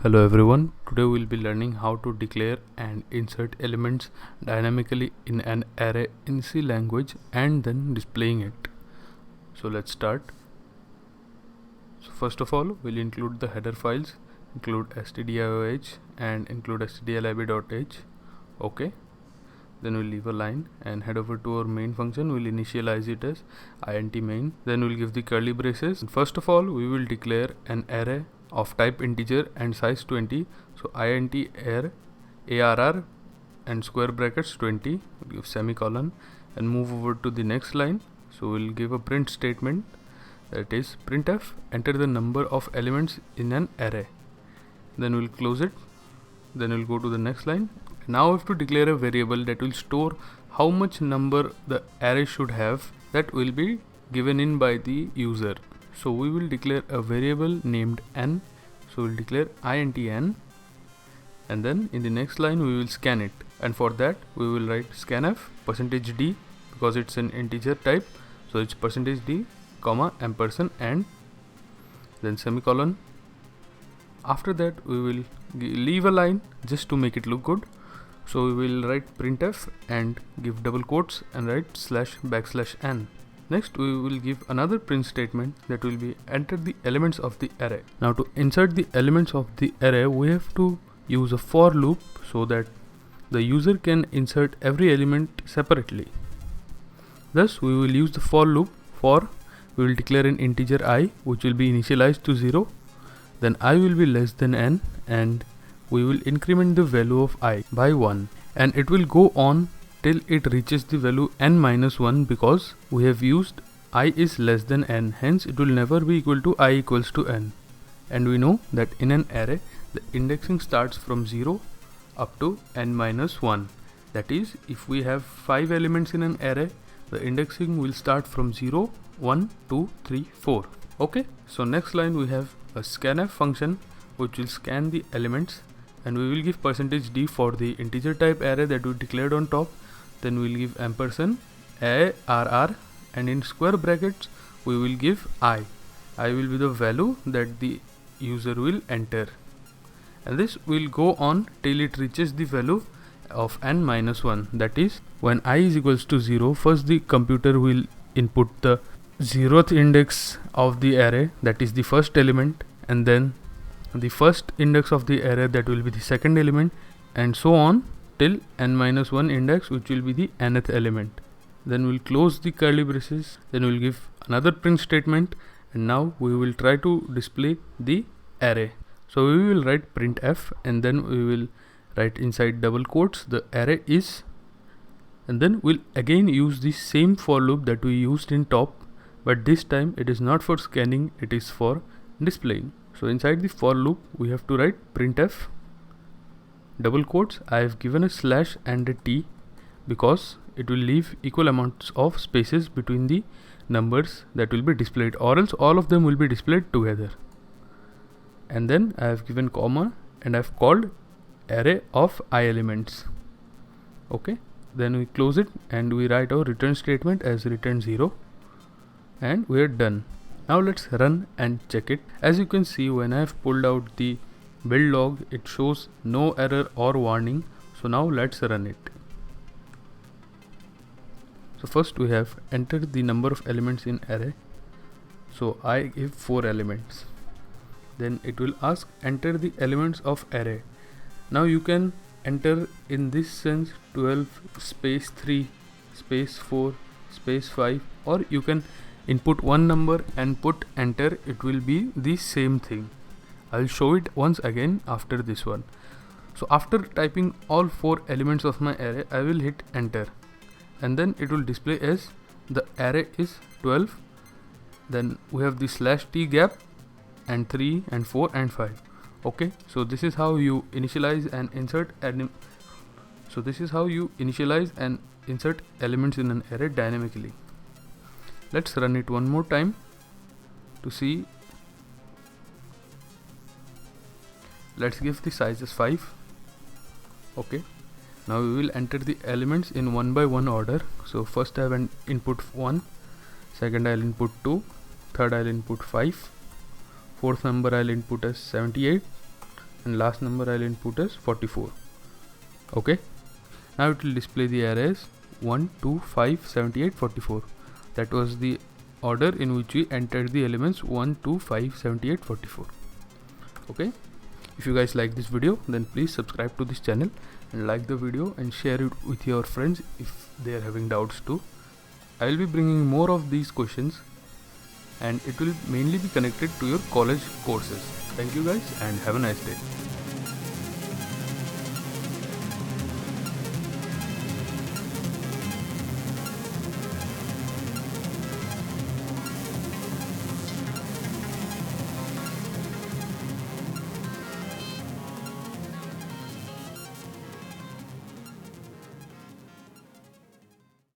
Hello everyone, today we'll be learning how to declare and insert elements dynamically in an array in C language and then displaying it. So let's start. So first of all, we'll include the header files, include stdioh and include stdlib.h. Okay. Then we'll leave a line and head over to our main function. We'll initialize it as int main. Then we'll give the curly braces. And first of all, we will declare an array of type integer and size 20. So int arr and square brackets 20. We'll give semicolon and move over to the next line. So we'll give a print statement, that is printf, enter the number of elements in an array. Then we'll close it. Then we'll go to the next line. Now we have to declare a variable that will store how much number the array should have that will be given in by the user. So we will declare a variable named n. So we'll declare int n, and then in the next line we will scan it, and for that we will write scanf %d because it's an integer type, so it's %d comma ampersand and then semicolon. After that we will leave a line just to make it look good. So we will write printf and give double quotes and write /n. Next we will give another print statement that will be enter the elements of the array. Now to insert the elements of the array we have to use a for loop so that the user can insert every element separately. Thus we will use the for loop. For we will declare an integer I which will be initialized to 0. Then I will be less than n and we will increment the value of I by 1, and it will go on till it reaches the value n minus 1 because we have used I is less than n, hence it will never be equal to I equals to n. And we know that in an array the indexing starts from 0 up to n minus 1. That is, if we have 5 elements in an array, the indexing will start from 0, 1, 2, 3, 4. Okay, so next line we have a scanf function which will scan the elements, and we will give %d for the integer type array that we declared on top. Then we will give ampersand arr, and in square brackets we will give I will be the value that the user will enter, and this will go on till it reaches the value of n minus 1. That is, when I is equals to 0, first the computer will input the 0th index of the array, that is the first element, and then the first index of the array, that will be the second element, and so on till n minus 1 index, which will be the nth element. Then we'll close the curly braces. Then we'll give another print statement, and now we will try to display the array. So we will write printf, and then we will write inside double quotes the array is, and then we'll again use the same for loop that we used in top, but this time it is not for scanning, it is for displaying. So inside the for loop we have to write printf double quotes. I have given a slash and a t because it will leave equal amounts of spaces between the numbers that will be displayed, or else all of them will be displayed together. And then I have given comma and I have called array of I elements. Okay, then we close it and we write our return statement as return 0, and we are done. Now let's run and check it. As you can see, when I have pulled out the build log, it shows no error or warning. So now let's run it. So first we have entered the number of elements in array. So I give 4 elements. Then it will ask enter the elements of array. Now you can enter in this sense 12 space 3 space 4 space 5, or you can input one number and put enter. It will be the same thing. I'll show it once again after this one. So after typing all 4 elements of my array, I will hit enter, and then it will display as the array is 12. Then we have the /t gap and 3 and 4 and 5. Okay, so this is how you initialize and insert elements in an array dynamically. Let's run it one more time to see. Let's give the size as 5. Okay, now we will enter the elements in one by one order. So first I have an input 1, second I'll input 2, third I'll input 5, fourth number I'll input as 78, and last number I'll input as 44. Okay, now it will display the arrays 1, 2, 5, 78, 44. That was the order in which we entered the elements 1, 2, 5, 78, 44. Okay, if you guys like this video, then please subscribe to this channel and like the video and share it with your friends if they are having doubts too. I will be bringing more of these questions and it will mainly be connected to your college courses. Thank you guys and have a nice day.